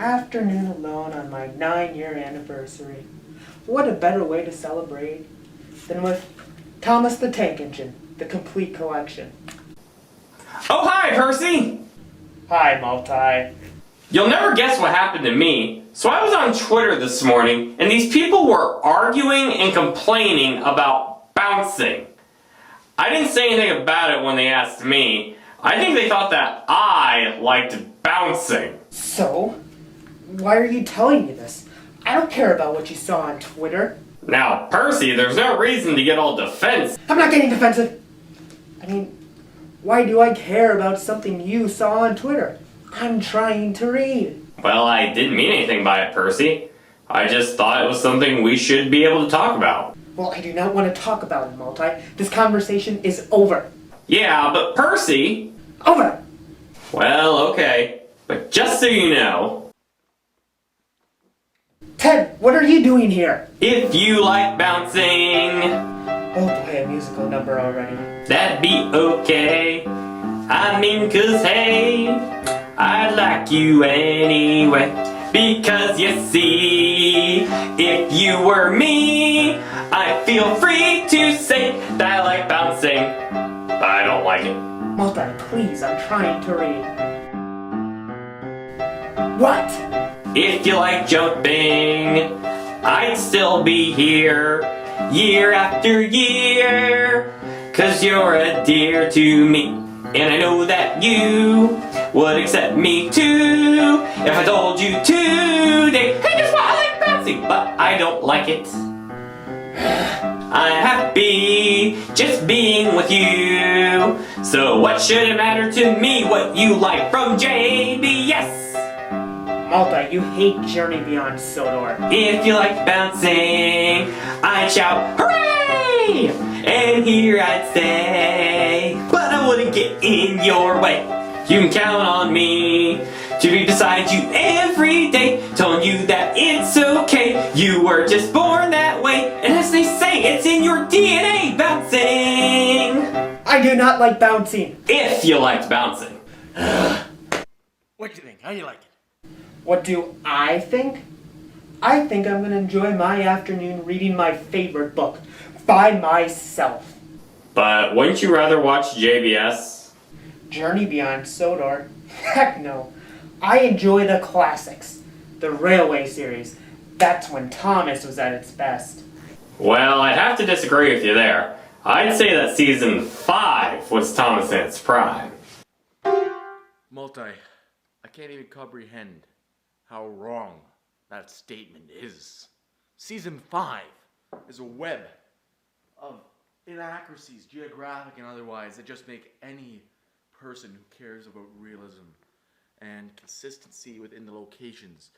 afternoon alone on my 9-year anniversary. What a better way to celebrate than with Thomas the Tank Engine, the complete collection. Oh, hi, Percy! Hi, Multi. You'll never guess what happened to me. So I was on Twitter this morning, and these people were arguing and complaining about bouncing. I didn't say anything about it when they asked me. I think they thought that I liked bouncing. So, why are you telling me this? I don't care about what you saw on Twitter. Now, Percy, there's no reason to get all defensive. I'm not getting defensive. I mean, why do I care about something you saw on Twitter? I'm trying to read. Well, I didn't mean anything by it, Percy. I just thought it was something we should be able to talk about. Well, I do not want to talk about it, Multi. This conversation is over. Yeah, but Percy... Over! Well, okay. But just so you know... Ted, what are you doing here? If you like bouncing... Oh boy, a musical number already. That'd be okay. I mean, 'cause hey, I like you anyway. Because you see, if you were me, I feel free to say that I like bouncing, but I don't like it. Multi, please, I'm trying to read. What? If you like jumping, I'd still be here, year after year. 'Cause you're a dear to me, and I know that you would accept me too. If I told you today, hey, guess what? I like bouncing, but I don't like it. I'm happy just being with you. So what should it matter to me what you like from JBS? Multi, you hate Journey Beyond Sodor. If you like bouncing, I'd shout, hooray! And here I'd stay, but I wouldn't get in your way. You can count on me to be beside you every day, telling you that it's okay. You were just born that way, and as they say, it's in your DNA, bouncing. I do not like bouncing. If you liked bouncing. What do you think? How do you like it? What do I think? I think I'm going to enjoy my afternoon reading my favorite book by myself. But wouldn't you rather watch JBS? Journey Beyond Sodor? Heck no. I enjoy the classics. The Railway series. That's when Thomas was at its best. Well, I'd have to disagree with you there. I'd say that season 5 was Thomas in its prime. Multi, I can't even comprehend how wrong that statement is. Season 5 is a web of inaccuracies, geographic and otherwise, that just make any person who cares about realism and consistency within the locations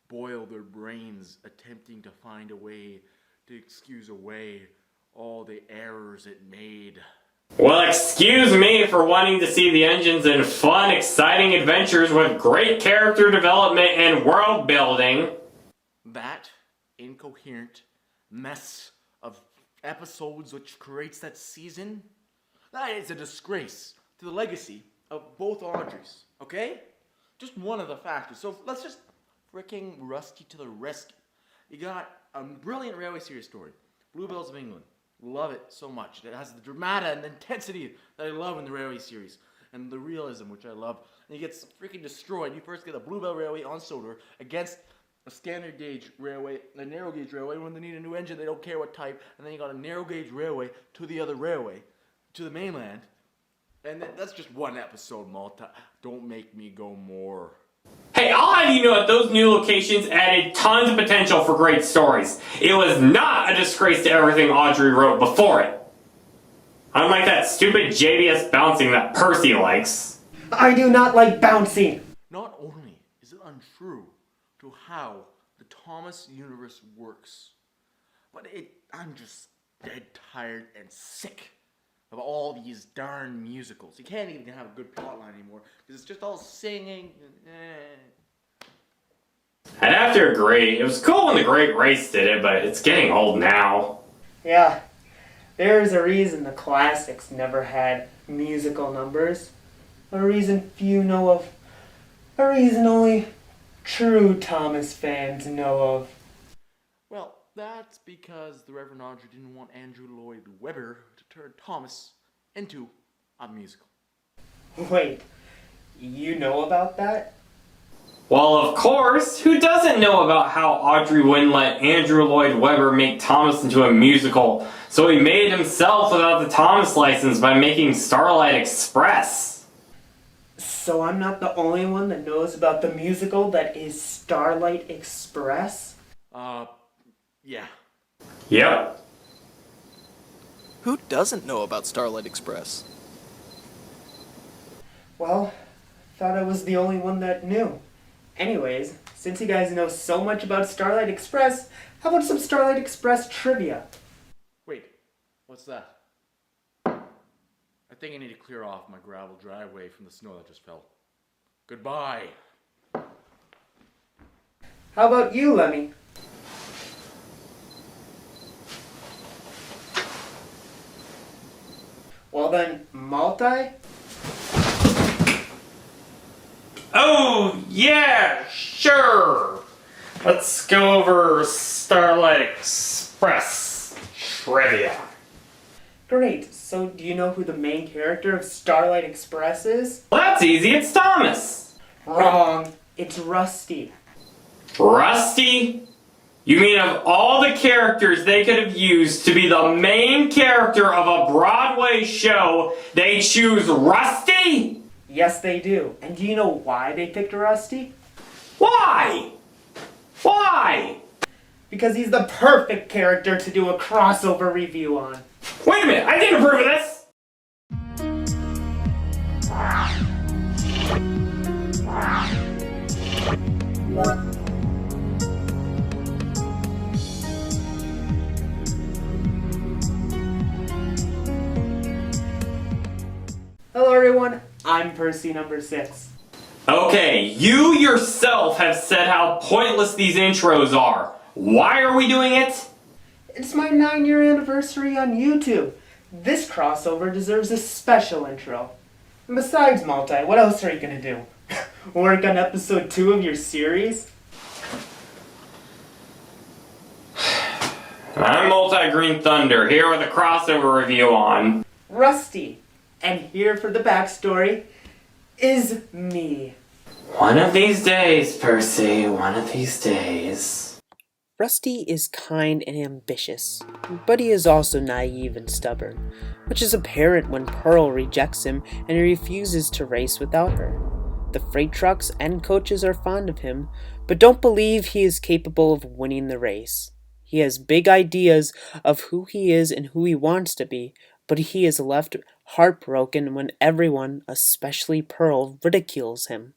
boil their brains attempting to find a way to excuse away all the errors it made. Well, excuse me for wanting to see the engines in fun, exciting adventures with great character development and world building. That incoherent mess of episodes which creates that season, that is a disgrace to the legacy of both Audreys, okay? Just one of the factors. So let's just fricking Rusty to the rescue. You got a brilliant railway series story, Bluebells of England. Love it so much. It has the drama and the intensity that I love in the railway series, and the realism, which I love. And he gets freaking destroyed. You first get a Bluebell Railway on Sodor against a standard gauge railway, a narrow gauge railway. When they need a new engine, they don't care what type. And then you got a narrow gauge railway to the other railway, to the mainland. And that's just one episode, Malta. Don't make me go more. Hey, I'll have you know that those new locations added tons of potential for great stories. It was not a disgrace to everything Audrey wrote before it. Unlike that stupid JBS bouncing that Percy likes. I do not like bouncing. Not only is it untrue to how the Thomas universe works, but I'm just dead tired and sick of all these darn musicals. You can't even have a good plotline anymore because it's just all singing. I'd have to agree. It was cool when The Great Race did it, but it's getting old now. Yeah, there's a reason the classics never had musical numbers. A reason few know of. A reason only true Thomas fans know of. Well, that's because the Reverend Audrey didn't want Andrew Lloyd Webber to turn Thomas into a musical. Wait, you know about that? Well, of course, who doesn't know about how Audrey wouldn't let Andrew Lloyd Webber make Thomas into a musical, so he made it himself without the Thomas license by making Starlight Express? So I'm not the only one that knows about the musical that is Starlight Express? Yeah. Yep. Who doesn't know about Starlight Express? Well, thought I was the only one that knew. Anyways, since you guys know so much about Starlight Express, how about some Starlight Express trivia? Wait, what's that? I think I need to clear off my gravel driveway from the snow that just fell. Goodbye. How about you, Lemmy? Well then, Multi? Oh, yeah, sure. Let's go over Starlight Express trivia. Great, so do you know who the main character of Starlight Express is? Well, that's easy, it's Thomas. Wrong, it's Rusty. Rusty? You mean of all the characters they could have used to be the main character of a Broadway show, they choose Rusty? Yes, they do. And do you know why they picked Rusty? Why? Why? Because he's the perfect character to do a crossover review on. Wait a minute, I didn't approve of this! Hello everyone, I'm Percy number 6. Okay, you yourself have said how pointless these intros are. Why are we doing it? It's my 9-year anniversary on YouTube. This crossover deserves a special intro. And besides, Multi, what else are you gonna do? Work on episode 2 of your series? I'm MultiGreenThunder, here with a crossover review on Rusty. And here for the backstory is me. One of these days, Percy, one of these days. Rusty is kind and ambitious, but he is also naive and stubborn, which is apparent when Pearl rejects him and he refuses to race without her. The freight trucks and coaches are fond of him, but don't believe he is capable of winning the race. He has big ideas of who he is and who he wants to be, but he is left heartbroken when everyone, especially Pearl, ridicules him.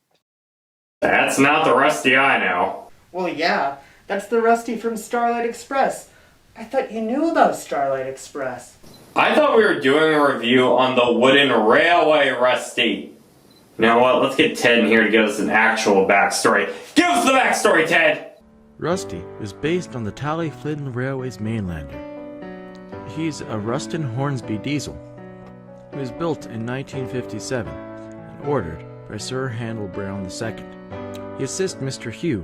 That's not the Rusty I know. Well, yeah, that's the Rusty from Starlight Express. I thought you knew about Starlight Express. I thought we were doing a review on the wooden railway Rusty. You know what, let's get Ted in here to give us an actual backstory. Give us the backstory, Ted! Rusty is based on the Tally-Flynn Railway's mainlander. He's a Ruston Hornsby diesel. It was built in 1957 and ordered by Sir Handel Brown II. He assists Mr. Hugh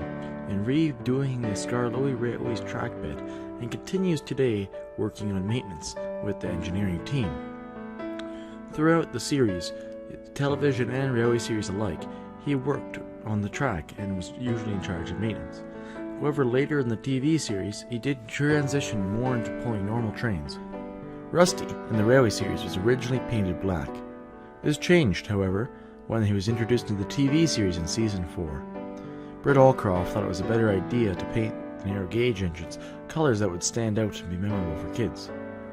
in redoing the Scarlowy Railway's track bed and continues today working on maintenance with the engineering team. Throughout the series, television and railway series alike, he worked on the track and was usually in charge of maintenance. However, later in the TV series, he did transition more into pulling normal trains. Rusty in the railway series was originally painted black. This changed, however, when he was introduced into the TV series in Season 4. Britt Allcroft thought it was a better idea to paint the narrow gauge engines colors that would stand out and be memorable for kids.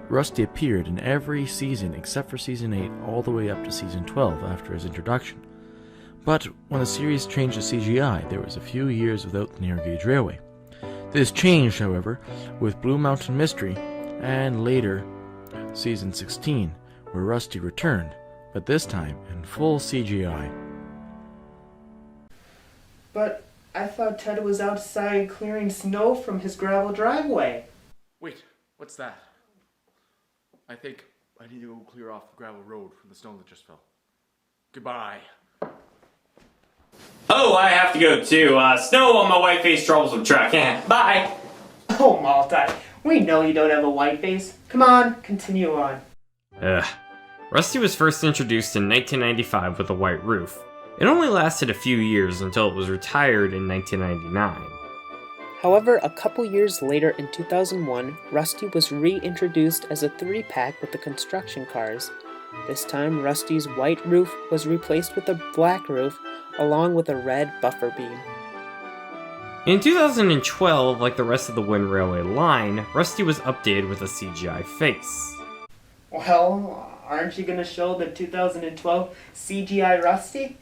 Rusty appeared in every season except for Season 8 all the way up to Season 12 after his introduction. But when the series changed to CGI, there was a few years without the narrow gauge railway. This changed, however, with Blue Mountain Mystery and later Season 16, where Rusty returned, but this time in full CGI. But I thought Ted was outside clearing snow from his gravel driveway. Wait, what's that? I think I need to go clear off the gravel road from the snow that just fell. Goodbye. Oh, I have to go too. Snow on my white face troublesome truck. Bye. Oh, Multi, we know you don't have a white face. Come on, continue on. Rusty was first introduced in 1995 with a white roof. It only lasted a few years until it was retired in 1999. However, a couple years later in 2001, Rusty was reintroduced as a 3-pack with the construction cars. This time, Rusty's white roof was replaced with a black roof, along with a red buffer beam. In 2012, like the rest of the Wind Railway line, Rusty was updated with a CGI face. Well, aren't you going to show the 2012 CGI Rusty?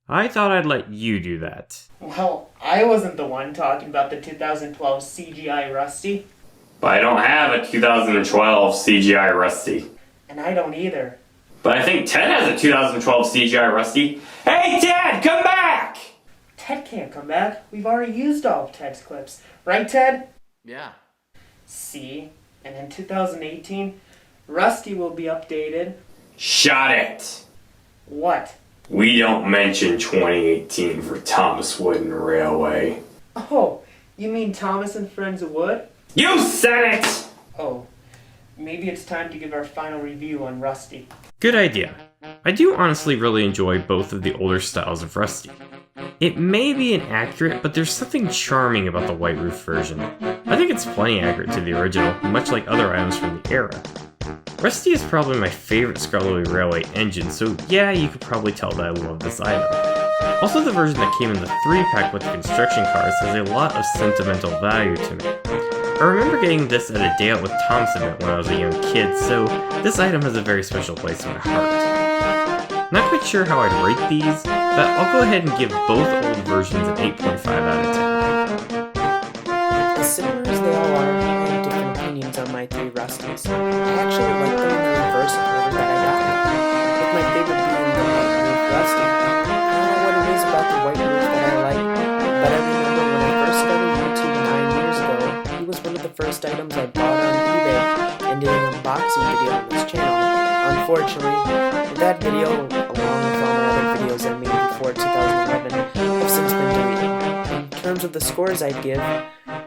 I thought I'd let you do that. Well, I wasn't the one talking about the 2012 CGI Rusty. But I don't have a 2012 CGI Rusty. And I don't either. But I think Ted has a 2012 CGI Rusty. Hey Ted, come back! Ted can't come back. We've already used all of Ted's clips. Right, Ted? Yeah. See? And in 2018, Rusty will be updated. Shut it! What? We don't mention 2018 for Thomas Wooden Railway. Oh, you mean Thomas and Friends of Wood? You said it! Oh, maybe it's time to give our final review on Rusty. Good idea. I do honestly really enjoy both of the older styles of Rusty. It may be inaccurate, but there's something charming about the white roof version. I think it's plenty accurate to the original, much like other items from the era. Rusty is probably my favorite Scarlet Railway engine, so yeah, you could probably tell that I love this item. Also, the version that came in the 3-pack with the construction cars has a lot of sentimental value to me. I remember getting this at a Day Out with Tom's event when I was a young kid, so this item has a very special place in my heart. Not quite sure how I'd rate these, but I'll go ahead and give both old versions an 8.5 out of 10. As similar as they all are, I have different opinions on my 3 Rusties. I actually like them in the reverse order that I got them, with my favorite being the white roof Rusty. I don't know what it is about the white roof that I like, but I remember when I first started YouTube 9 years ago, he was one of the first items I bought on eBay and did an unboxing video on this channel. Unfortunately, that video, along with all my other videos I made before 2011, have since been deleted. In terms of the scores I'd give,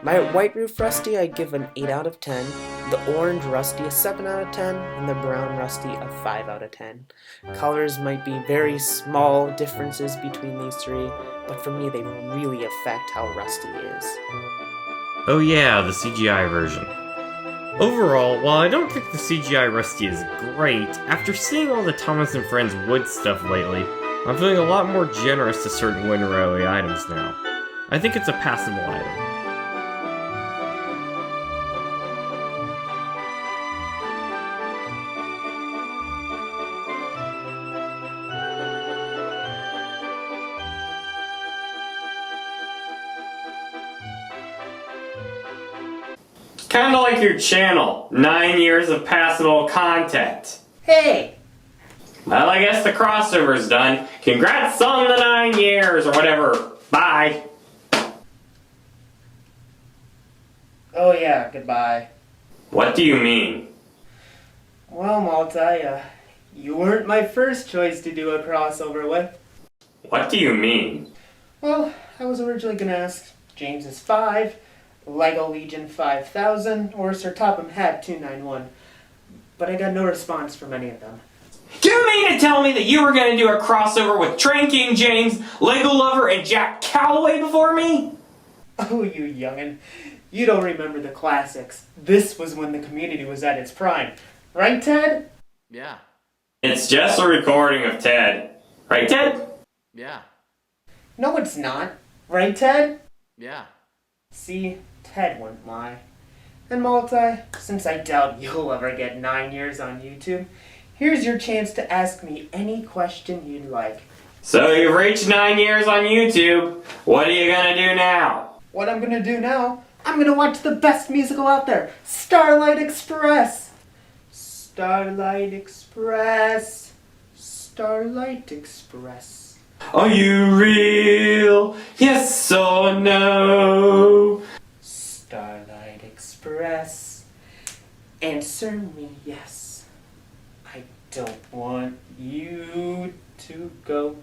my white roof Rusty I'd give an 8 out of 10, the orange Rusty a 7 out of 10, and the brown Rusty a 5 out of 10. Colors might be very small differences between these 3, but for me they really affect how Rusty is. Oh yeah, the CGI version. Overall, while I don't think the CGI Rusty is great, after seeing all the Thomas and Friends Wood stuff lately, I'm feeling a lot more generous to certain Wind Railway items now. I think it's a passable item. Kinda like your channel, 9 years of passable content. Hey! Well, I guess the crossover's done. Congrats on the 9 years, or whatever. Bye. Oh yeah, goodbye. What do you mean? Well, Multi, you weren't my first choice to do a crossover with. What do you mean? Well, I was originally gonna ask James's 5, Lego Legion 5000, or Sir Topham Hatt 291, but I got no response from any of them. Do you mean to tell me that you were going to do a crossover with Train King James, Lego Lover, and Jack Calloway before me? Oh, you youngin'. You don't remember the classics. This was when the community was at its prime. Right, Ted? Yeah. It's just a recording of Ted. Right, Ted? Yeah. No, it's not. Right, Ted? Yeah. See, Ted wouldn't lie. And Multi, since I doubt you'll ever get 9 years on YouTube, here's your chance to ask me any question you'd like. So you've reached 9 years on YouTube. What are you gonna do now? What I'm gonna do now, I'm gonna watch the best musical out there, Starlight Express. Starlight Express. Starlight Express. Are you real? Yes or no? Starlight Express. Answer me yes. I don't want you to go.